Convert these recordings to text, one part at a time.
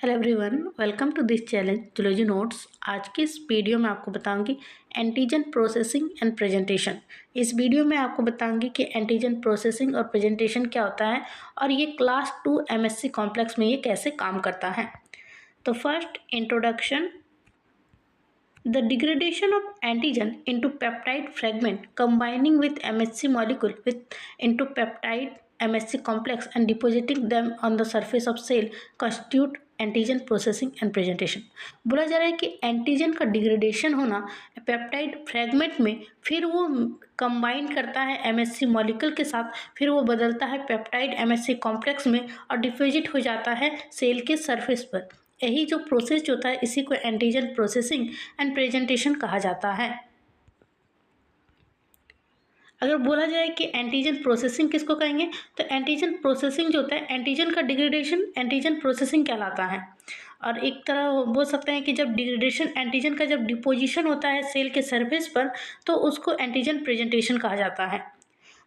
Hello everyone, welcome to this challenge zoology notes. आज की इस वीडियो में आपको बताऊंगी एंटीजन प्रोसेसिंग एंड प्रेजेंटेशन। इस वीडियो में आपको बताऊंगी कि एंटीजन प्रोसेसिंग और प्रेजेंटेशन क्या होता है और ये क्लास 2 एमएससी कॉम्प्लेक्स में ये कैसे काम करता है। तो first introduction. The degradation of antigen into peptide fragment combining with MHC molecule with into peptide MHC complex and depositing them on the surface of cell constitute antigen processing and presentation. बोला जा रहा है कि antigen का degradation होना peptide fragment में, फिर वो कंबाइन करता है एमएससी मॉलिक्यूल के साथ, फिर वो बदलता है पेप्टाइड एमएससी कॉम्प्लेक्स में और डिपोजिट हो जाता है सेल के सरफेस पर। यही जो प्रोसेस होता है इसी को एंटीजन प्रोसेसिंग एंड प्रेजेंटेशन कहा जाता है। अगर बोला जाए कि एंटीजन प्रोसेसिंग किसको कहेंगे, तो एंटीजन प्रोसेसिंग जो होता है, एंटीजन का डिग्रेडेशन एंटीजन प्रोसेसिंग कहलाता है। और एक तरह बोल सकते हैं कि जब डिग्रेडेशन एंटीजन का जब डिपोजिशन होता है सेल के सरफेस पर, तो उसको एंटीजन प्रेजेंटेशन कहा जाता है।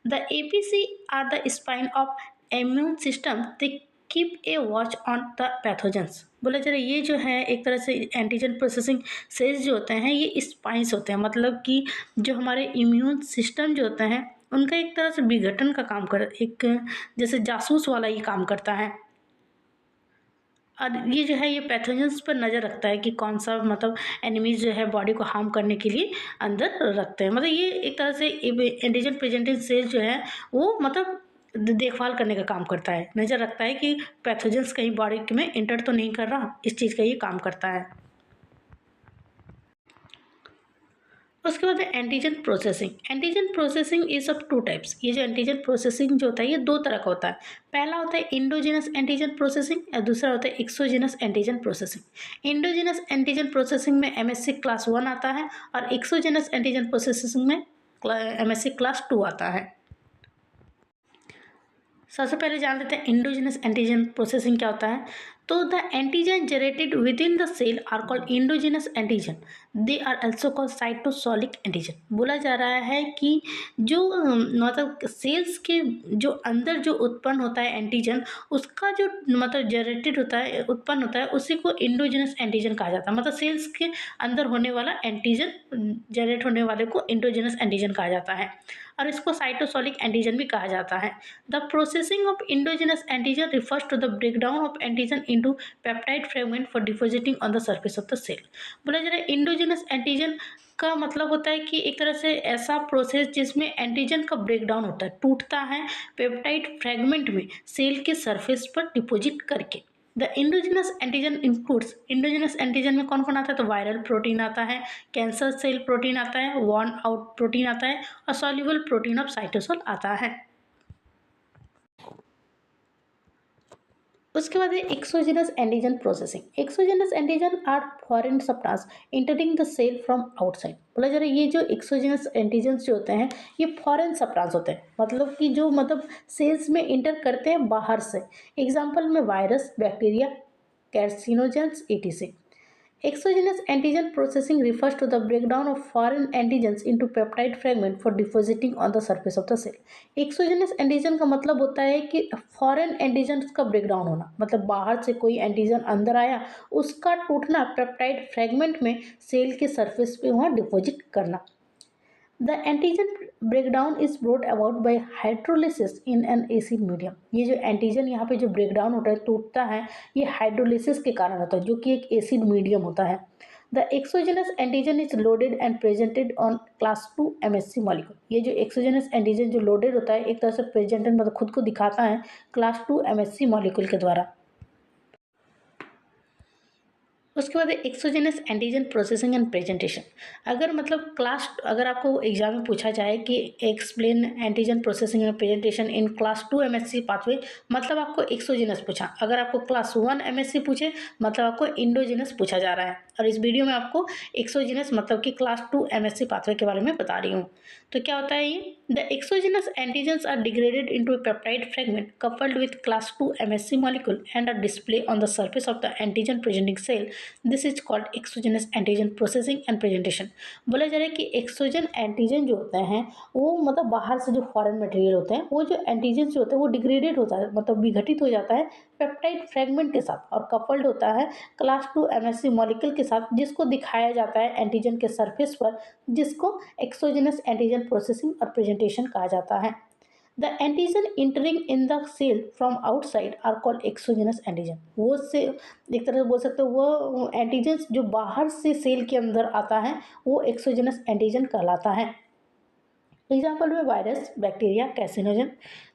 The APC are the spine of immune system, they keep a watch on the pathogens. बोला जा रहा है ये जो है एक तरह से एंटीजन प्रोसेसिंग सेल्स जो होते हैं ये स्पाइंस होते हैं, मतलब कि जो हमारे इम्यून सिस्टम जो होते हैं उनका एक तरह से विघटन का काम कर, एक जैसे जासूस वाला ये काम करता है। और ये जो है ये पैथोजेंस पर नज़र रखता है कि कौन सा मतलब एनिमीज जो है बॉडी को हार्म करने के लिए अंदर रखते हैं। मतलब ये एक तरह से एंटीजन प्रेजेंटिंग सेल जो है वो मतलब देखभाल करने का काम करता है, नज़र रखता है कि पैथोजेंस कहीं बॉडी में इंटर तो नहीं कर रहा, इस चीज़ का ये काम करता है। उसके बाद है antigen processing. Antigen processing is of two types. ये जो एंटीजन प्रोसेसिंग जो होता है ये दो तरह का होता है। पहला होता है इंडोजिनस एंटीजन प्रोसेसिंग और दूसरा होता है exogenous antigen processing. Indigenous antigen processing में एमएससी क्लास 1 आता है और एक्सोजिनस एंटीजन प्रोसेसिंग में एमएससी क्लास 2 आता है। सबसे पहले जान लेते हैं इंडोजिनस एंटीजन प्रोसेसिंग क्या होता है। तो the antigen generated within the cell are called endogenous antigen, they are also called cytosolic antigen. बोला जा रहा है कि जो मतलब सेल्स के जो अंदर जो उत्पन्न होता है एंटीजन, उसका जो मतलब जनरेटेड होता है, उत्पन्न होता है, उसी को इंडोजिनस एंटीजन कहा जाता है। मतलब सेल्स के अंदर होने वाला एंटीजन जनरेट होने वाले को इंडोजिनस एंटीजन कहा जाता है और इसको साइटोसोलिक एंटीजन भी कहा जाता है। The processing of endogenous antigen refers to the breakdown of antigen into peptide fragment for depositing on the surface of the cell. बोला जा रहा है इंडोजिनस एंटीजन का मतलब होता है कि एक तरह से ऐसा प्रोसेस जिसमें एंटीजन का ब्रेकडाउन होता है, टूटता है पेप्टाइड फ्रेगमेंट में सेल के सरफेस पर डिपोजिट करके। The indigenous antigen includes, indigenous antigen में कौन कौन आता है, तो वायरल प्रोटीन आता है, कैंसर सेल प्रोटीन आता है, वॉर्न आउट प्रोटीन आता है और सॉल्युबल प्रोटीन ऑफ साइटोसोल आता है। उसके बाद है exogenous antigen processing. Exogenous antigen are foreign substance entering the cell from outside. बोला जा रहा है ये जो एक्सोजिनस एंटीजन जो होते हैं ये फॉरेन सब्सटेंस होते हैं, मतलब कि जो मतलब सेल्स में इंटर करते हैं बाहर से। एग्जाम्पल में virus, bacteria, carcinogens etc. Exogenous antigen processing refers to the breakdown of foreign antigens into peptide fragment for depositing on the surface of the cell. Exogenous antigen का मतलब होता है कि foreign antigens का breakdown होना, मतलब बाहर से कोई एंटीजन अंदर आया, उसका टूटना पेप्टाइड फ्रेगमेंट में सेल के सरफेस पे वहाँ डिपोजिट करना। The antigen breakdown is brought about by hydrolysis in an acid medium. ये जो एंटीजन यहाँ पे जो ब्रेकडाउन होता है, टूटता है, ये हाइड्रोलिसिस के कारण होता है जो कि एक एसिड मीडियम होता है। The exogenous antigen is loaded and presented on class 2 MSc molecule. ये जो एक्सोजेनस एंटीजन जो लोडेड होता है एक तरह से प्रेजेंटेड मतलब खुद को दिखाता है क्लास 2 एमएससी मॉलिक्यूल के द्वारा। उसके बाद exogenous antigen processing and presentation. अगर मतलब अगर आपको एग्जाम में पूछा जाए कि explain antigen processing and presentation in class 2 MSc pathway, मतलब आपको एक्सोजेनस पूछा। अगर आपको क्लास 1 एमएससी पूछे मतलब आपको इंडोजिनस पूछा जा रहा है। और इस वीडियो में आपको एक्सोजिनस मतलब कि क्लास 2 एमएससी पाथवे के बारे में बता रही हूँ। तो क्या होता है ये, the exogenous antigens are degraded into a peptide fragment coupled with class 2 MSC molecule and are displayed on the surface of the antigen presenting cell this is called exogenous antigen processing and presentation. बोला जा रहा है कि exogen antigen जो होते हैं वो मतलब बाहर से जो फॉरेन मटेरियल होते हैं वो जो एंटीजन जो होते हैं वो डिग्रेडेड होता है, मतलब विघटित हो जाता है पेप्टाइड फ्रेगमेंट के साथ और कपल्ड होता है क्लास 2 एमएससी मॉलिक्यूल के साथ, जिसको दिखाया जाता है एंटीजन के सरफेस पर, जिसको एक्सोजेनस एंटीजन प्रोसेसिंग और प्रेजेंटेशन कहा जाता है। The antigen entering in the cell from outside are called exogenous antigen। वो से एक तरह से बोल सकते हो वो एंटीजन जो बाहर से सेल के अंदर आता है वो एक्सोजेनस एंटीजन कहलाता है। एग्जाम्पल में virus, bacteria, carcinogen.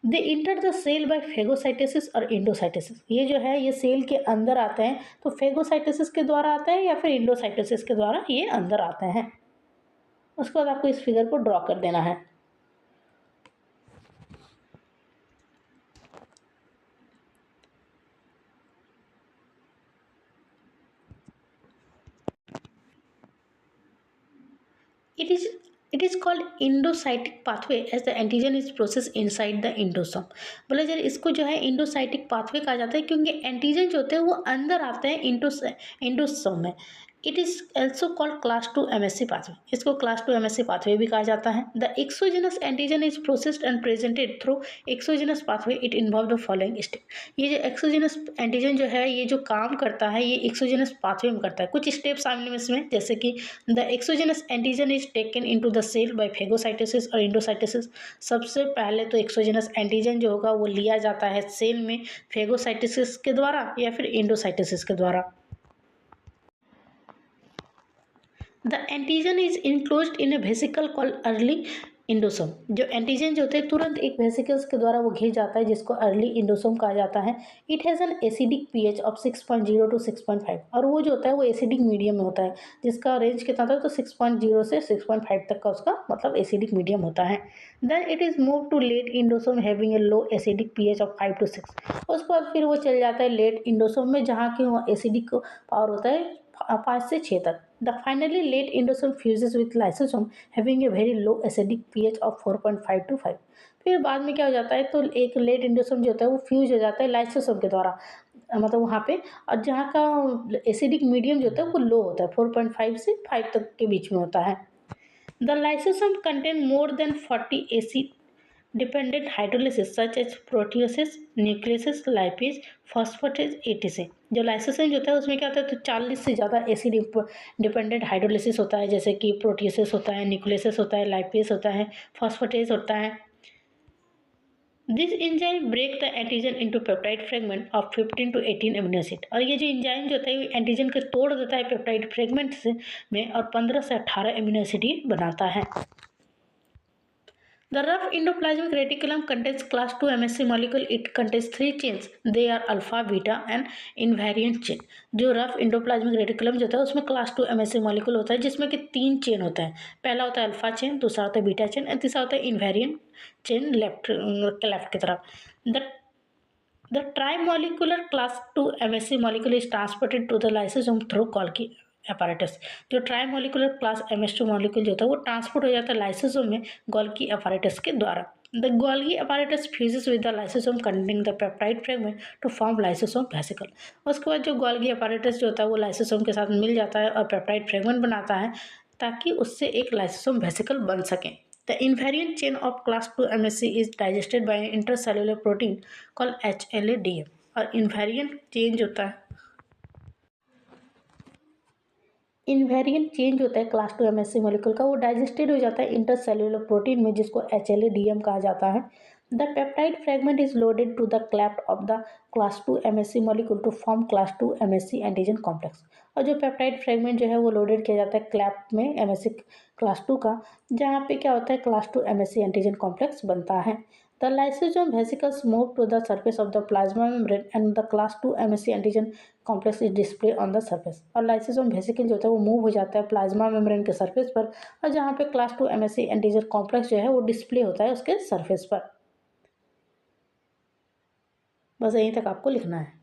They enter the cell by phagocytosis और इंडोसाइटोसिस। ये जो है ये सेल के अंदर आते हैं तो फेगोसाइटोसिस के द्वारा आते हैं या फिर इंडोसाइटोसिस के द्वारा ये अंदर आते हैं। उसके बाद आपको इस फिगर को ड्रॉ कर देना है। It is it is called endocytic pathway as the antigen is processed inside the endosome। बोला जाए इसको जो है इंडोसाइटिक पाथवे कहा जाता है क्योंकि एंटीजन जो होते हैं वो अंदर आते हैं इंडोसोम में। It is also called class 2 MSc pathway. इसको क्लास 2 एमएससी पाथवे भी कहा जाता है। The exogenous antigen is processed and presented through exogenous pathway. It involve the following step. ये जो एक्सोजेनस एंटीजन जो है ये जो काम करता है ये एक्सोजेनस पाथवे में करता है। कुछ स्टेप सामने में इसमें, जैसे कि the exogenous antigen is taken into the cell by phagocytosis और इंडोसाइटोसिस। सबसे पहले तो एक्सोजेनस एंटीजन जो होगा वो लिया जाता है सेल में फेगोसाइटोसिस के द्वारा या फिर इंडोसाइटोसिस के द्वारा। The antigen is enclosed in a vesicle called early endosome. जो एंटीजन जो होते हैं तुरंत एक वेसिकल्स के द्वारा वो घिर जाता है जिसको अर्ली इंडोसोम कहा जाता है। It has an acidic pH of 6.0 to 6.5 और वो जो होता है वो एसिडिक मीडियम में होता है जिसका रेंज कितना था तो 6.0 से 6.5 तक का उसका मतलब एसिडिक मीडियम होता है। Then it is move to late endosome having a low acidic pH of 5 to 6। उसके बाद फिर वो चल जाता है लेट इंडोसोम में जहाँ की वो एसिडिक पावर होता है 5 से 6 तक। The finally late endosome fuses with lysosome having a very low acidic pH of 4.5 to 5। फिर बाद में क्या हो जाता है तो एक लेट इंडोसोम जो होता है वो फ्यूज हो जाता है लाइसोसोम के द्वारा, मतलब वहाँ पे, और जहाँ का एसिडिक मीडियम जो होता है वो लो होता है 4.5 से 5 तक के बीच में होता है। The lysosome contain more than 40 acid dependent hydrolysis such as proteases, nucleases, lipase, phosphatase, etc. जो लाइसोसोम जो होता है उसमें क्या होता है तो 40 से ज़्यादा एसिड डिपेंडेंट हाइड्रोलिसिस होता है, जैसे कि प्रोटियोसिस होता है, न्यूक्लियसिस होता है, लाइपेज होता है, फॉस्फेटेज होता है। This enzyme break the antigen into peptide fragment of 15 to 18 amino acid. और ये जो एंजाइम जो होता है एंटीजन को तोड़ देता है पेप्टाइड फ्रेगमेंट से में और 15 से 18 अमीनो एसिड बनाता है। The rough endoplasmic reticulum contains class 2 MSC molecule. It contains 3 chains. They are alpha, beta and invariant chain। जो रफ इंडोप्लाज्मिक रेटिकुलम जो होता है उसमें क्लास 2 MSC मॉलिक्यूल होता है जिसमें कि 3 चेन होता है। पहला होता है अल्फा चेन, दूसरा होता है बीटा चेन और तीसरा होता है इन्वेरिएंट चेन लेफ्ट की तरफ। The The trimolecular class 2 MSC molecule is transported to the lysosome through Golgi apparatus। जो ट्राइमोलिकुलर क्लास MS2 मॉलिक्यूल जो होता है वो ट्रांसपोर्ट हो जाता है लाइसोसोम में गोल्गी apparatus के द्वारा। The Golgi apparatus fuses with the lysosome containing the peptide fragment to form lysosome vesicle। उसके बाद जो गोल्गी apparatus जो होता है वो लाइसोसोम के साथ मिल जाता है और पेप्टाइड फ्रेगमेंट बनाता है ताकि उससे एक लाइसोसोम वेसिकल बन सके। The invariant chain of class 2 MSC is digested by an intercellular protein called HLA-DM। और invariant chain जो होता है क्लास 2 MSC मॉलिक्यूल का वो डाइजेस्टेड हो जाता है इंटरसेल्युलर प्रोटीन में जिसको HLA-DM कहा जाता है। The peptide fragment is loaded to the cleft of the class 2 MSC molecule to form class 2 MSC antigen complex. और जो पेप्टाइड फ्रेगमेंट जो है वो लोडेड किया जाता है क्लैफ्ट में MSC क्लास 2 का, जहाँ पे क्या होता है क्लास 2 MSC एंटीजन कॉम्प्लेक्स बनता है। The lysosome vesicles move to the surface of the plasma membrane and the class 2 MSC antigen complex is displayed on the surface। और lysosome vesicle जो होता है वो मूव हो जाता है प्लाज्मा मेम्ब्रेन के सरफेस पर और जहाँ पे क्लास 2 MSC एंटीजन कॉम्प्लेक्स जो है वो डिस्प्ले होता है उसके सरफेस पर। बस यहीं तक आपको लिखना है।